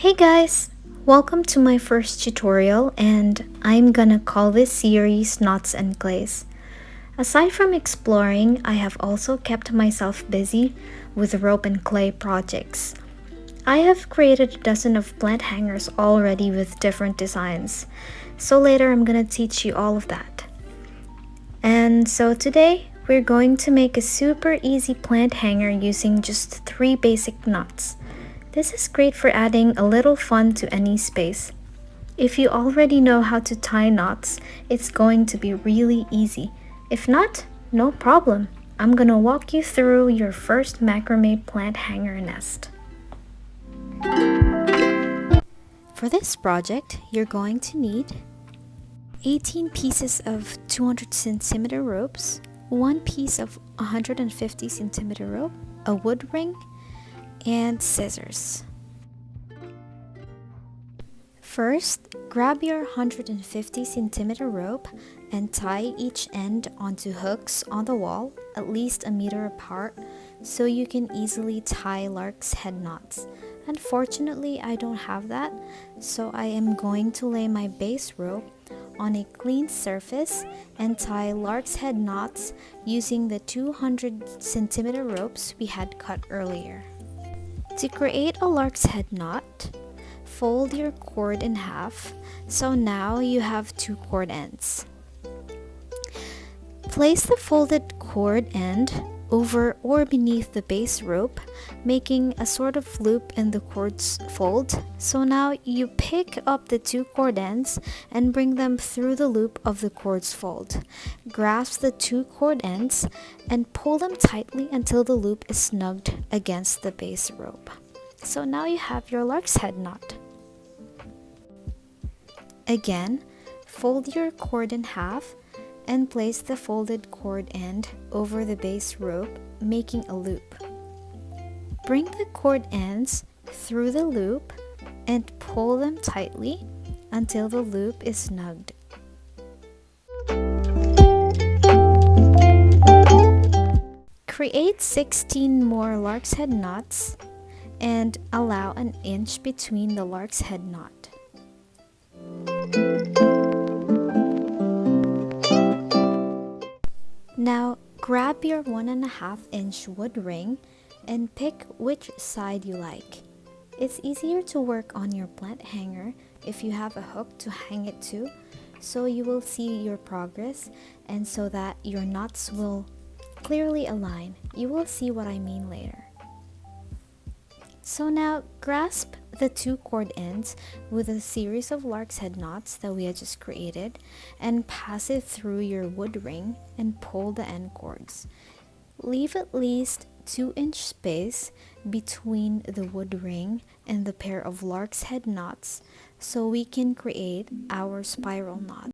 Hey guys! Welcome to my first tutorial, and I'm gonna call this series Knots and Clays. Aside from exploring, I have also kept myself busy with rope and clay projects. I have created a dozen of plant hangers already with different designs, so later I'm gonna teach you all of that. And so today, we're going to make a super easy plant hanger using just 3 basic knots. This is great for adding a little fun to any space. If you already know how to tie knots, it's going to be really easy. If not, no problem. I'm gonna walk you through your first macrame plant hanger nest. For this project, you're going to need 18 pieces of 200 centimeter ropes, 1 piece of 150 centimeter rope, a wood ring, and scissors. First, grab your 150 centimeter rope and tie each end onto hooks on the wall, at least a meter apart, so you can easily tie lark's head knots. Unfortunately, I don't have that, so I am going to lay my base rope on a clean surface and tie lark's head knots using the 200 centimeter ropes we had cut earlier. To create a lark's head knot, fold your cord in half, so now you have 2 cord ends. Place the folded cord end over or beneath the base rope, making a sort of loop in the cord's fold. So now you pick up the 2 cord ends and bring them through the loop of the cord's fold. Grasp the 2 cord ends and pull them tightly until the loop is snugged against the base rope. So now you have your lark's head knot. Again, fold your cord in half and place the folded cord end over the base rope, making a loop. Bring the cord ends through the loop and pull them tightly until the loop is snugged. Create 16 more lark's head knots and allow an inch between the lark's head knot. Now, grab your 1.5 inch wood ring and pick which side you like. It's easier to work on your plant hanger if you have a hook to hang it to, so you will see your progress and so that your knots will clearly align. You will see what I mean later. So now, grasp the 2 cord ends with a series of lark's head knots that we had just created and pass it through your wood ring and pull the end cords. Leave at least 2-inch space between the wood ring and the pair of lark's head knots so we can create our spiral knot.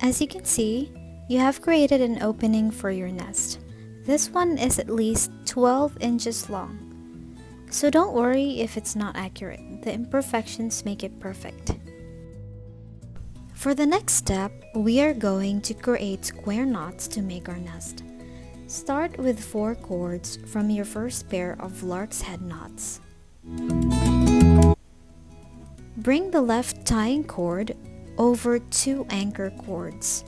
As you can see, you have created an opening for your nest. This one is at least 12 inches long. So don't worry if it's not accurate. The imperfections make it perfect. For the next step, we are going to create square knots to make our nest. Start with 4 cords from your first pair of lark's head knots. Bring the left tying cord over 2 anchor cords.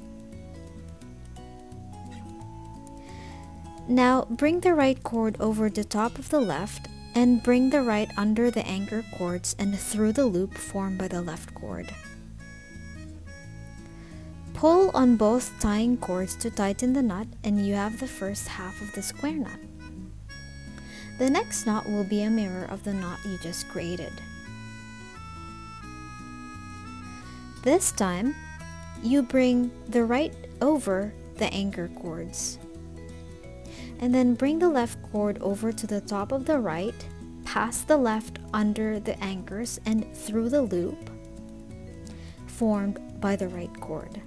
Now bring the right cord over the top of the left and bring the right under the anchor cords and through the loop formed by the left cord. Pull on both tying cords to tighten the knot and you have the first half of the square knot. The next knot will be a mirror of the knot you just created. This time, you bring the right over the anchor cords. And then bring the left cord over to the top of the right, pass the left under the anchors and through the loop formed by the right cord.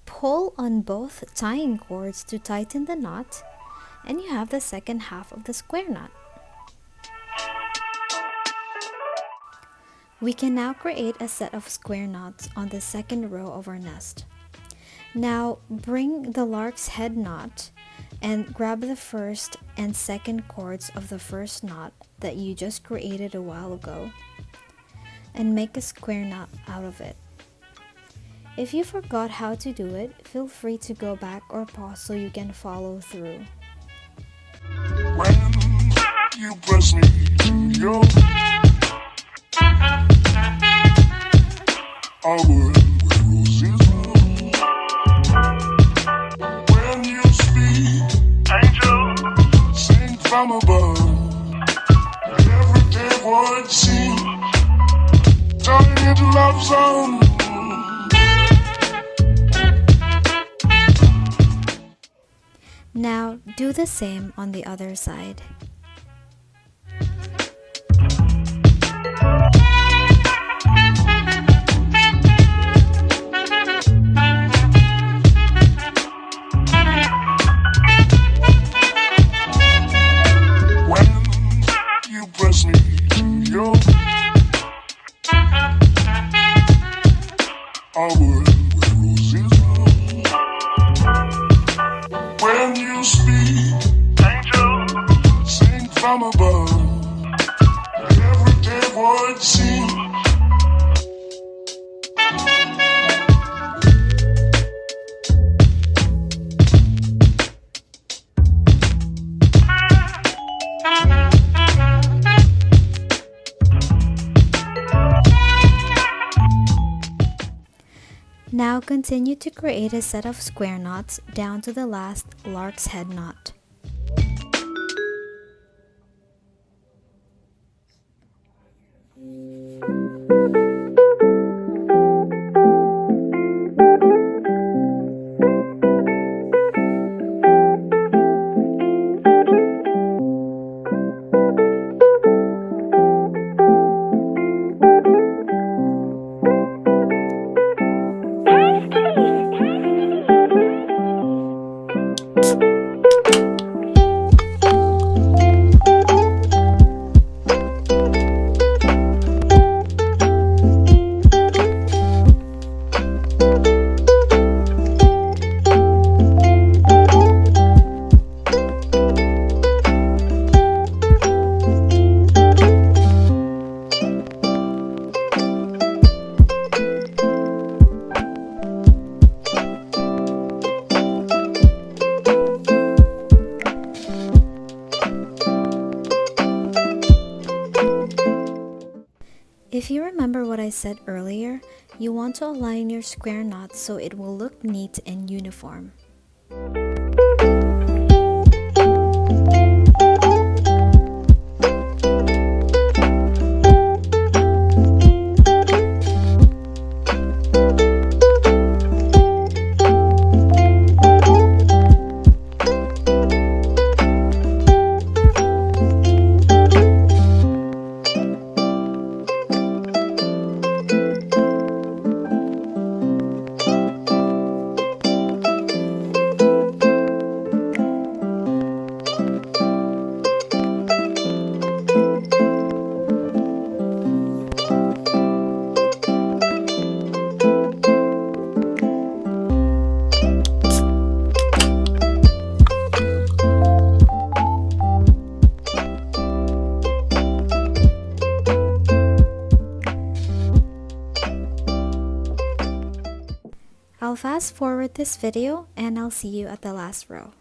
Pull on both tying cords to tighten the knot, and you have the second half of the square knot. We can now create a set of square knots on the second row of our nest. Now bring the lark's head knot and grab the first and second cords of the first knot that you just created a while ago and make a square knot out of it. If you forgot how to do it, feel free to go back or pause so you can follow through. When you press me to your I will where roses grow. When you speak, angel, sing from above. Everyday word seems turning into love song. Now do the same on the other side. I would where roses grow. When you speak, angel, sing from above. Everyday word seems Now continue to create a set of square knots down to the last lark's head knot. If you remember what I said earlier, you want to align your square knots so it will look neat and uniform. I'll fast forward this video and I'll see you at the last row.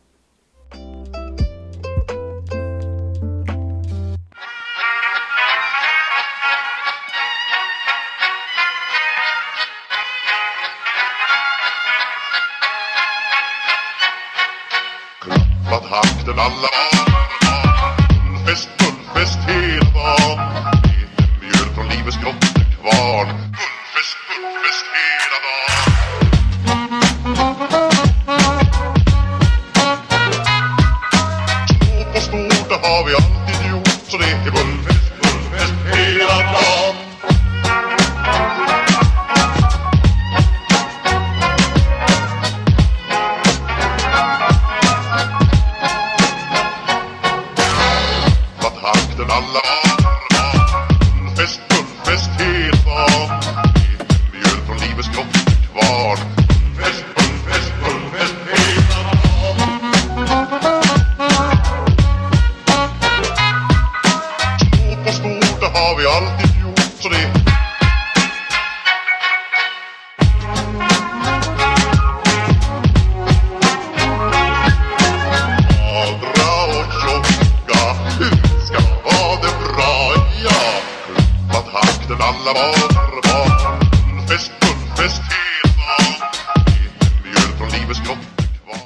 Klappat hakten alla barn. Fullfest hela dagen. Lite mjöl från livets grottekvarn. Fullfest hela dagen. Små på stort, det har vi alltid gjort. Så det är fullfest hela dagen. Alla barn, fullfest hela dagen. Lite mjöl från livets grottekvarn. Fullfest hela dagen. Små på stort, det har vi alltid gjort. Så det magra och tjocka, ska ha det bra, ja. Klappat hakten alla barn. Fullfest hela dagen. Lite mjöl från livets grottekvarn.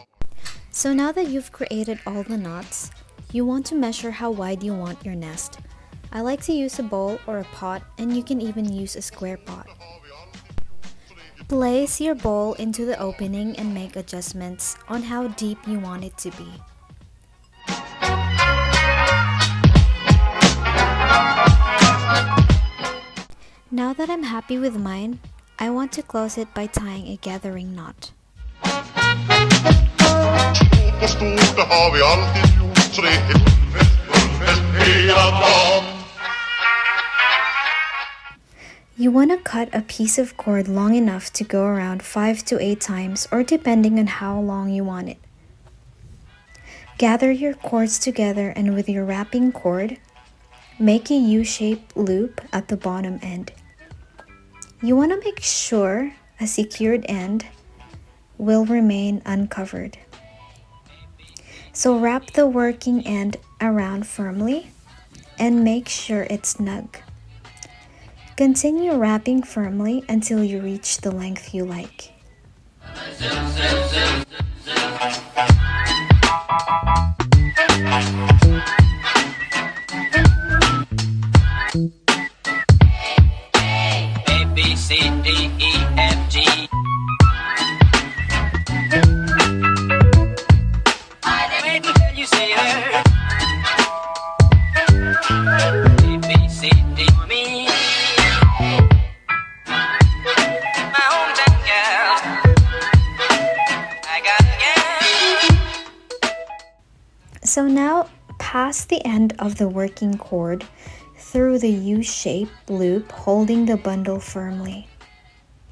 So now that you've created all the knots, you want to measure how wide you want your nest. I like to use a bowl or a pot, and you can even use a square pot. Place your bowl into the opening and make adjustments on how deep you want it to be. Now that I'm happy with mine, I want to close it by tying a gathering knot. Små på stort, det har vi alltid gjort. Så det är fullfest hela dagen. You want to cut a piece of cord long enough to go around 5 to 8 times, or depending on how long you want it. Gather your cords together, and with your wrapping cord, make a U-shaped loop at the bottom end. You want to make sure a secured end will remain uncovered. So wrap the working end around firmly and make sure it's snug. Continue wrapping firmly until you reach the length you like. A, B, C, D, E, F, G. Wait until you see her. A, B, C, D for me. My hometown girl. I got a girl. So now pass the end of the working cord through the U-shaped loop, holding the bundle firmly.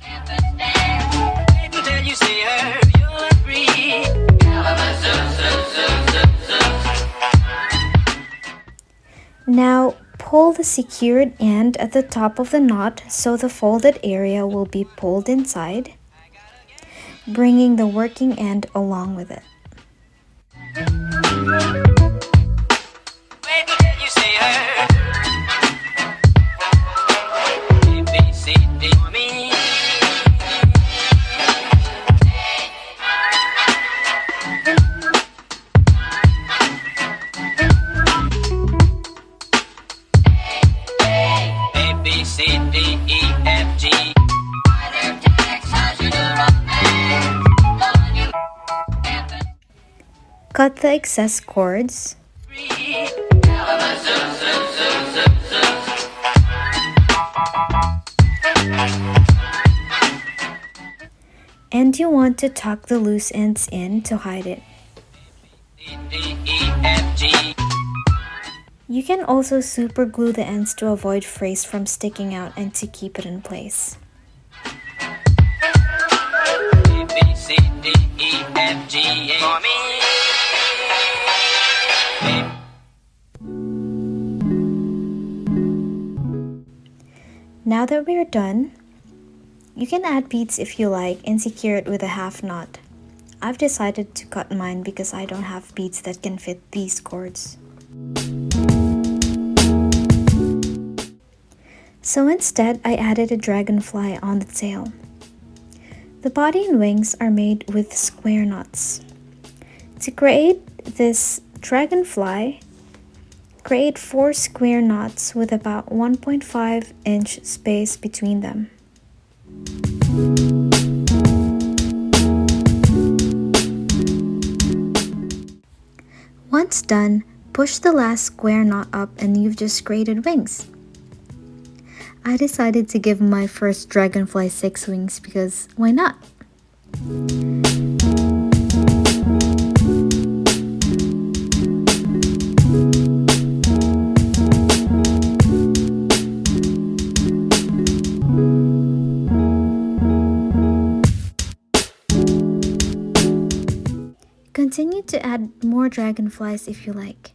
Wait until you see her. You'll agree. Now pull the secured end at the top of the knot so the folded area will be pulled inside, bringing the working end along with it. Wait until you see her. A, B, C, D for me. A, B, C, D, E, F, G. Cut the excess cords. And you want to tuck the loose ends in to hide it. D, E, F, G. You can also super glue the ends to avoid phrase from sticking out and to keep it in place. A, B, C, D, E, F, G, A for me. Now that we're done, You can add beads if you like and secure it with a half knot. I've decided to cut mine because I don't have beads that can fit these cords. So instead, I added a dragonfly on the tail. The body and wings are made with square knots. To create this dragonfly, create 4 square knots with about 1.5-inch space between them. Once done, push the last square knot up and you've just created wings. I decided to give my first dragonfly 6 wings because why not? Continue to add more dragonflies if you like.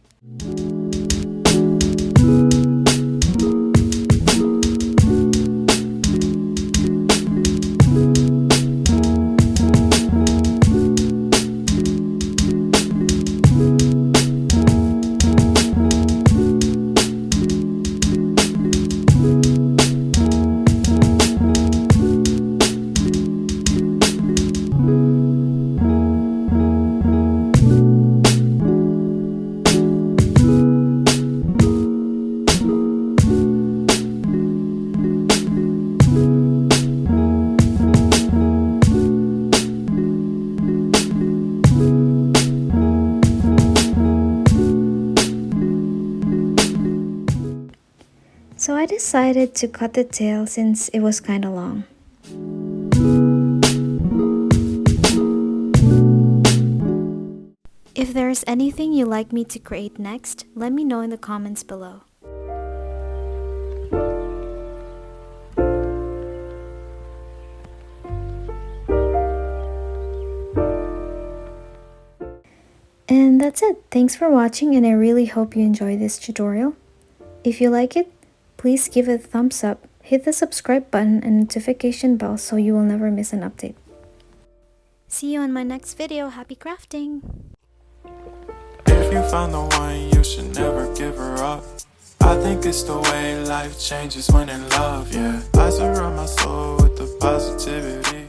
So I decided to cut the tail since it was kinda long. If there's anything you'd like me to create next, let me know in the comments below. And that's it. Thanks for watching and I really hope you enjoyed this tutorial. If you like it, please give it a thumbs up, hit the subscribe button and notification bell so you will never miss an update. See you in my next video. Happy crafting! If you found the one, you should never give her up. I think it's the way life changes when in love, yeah. I surround my soul with the positivity.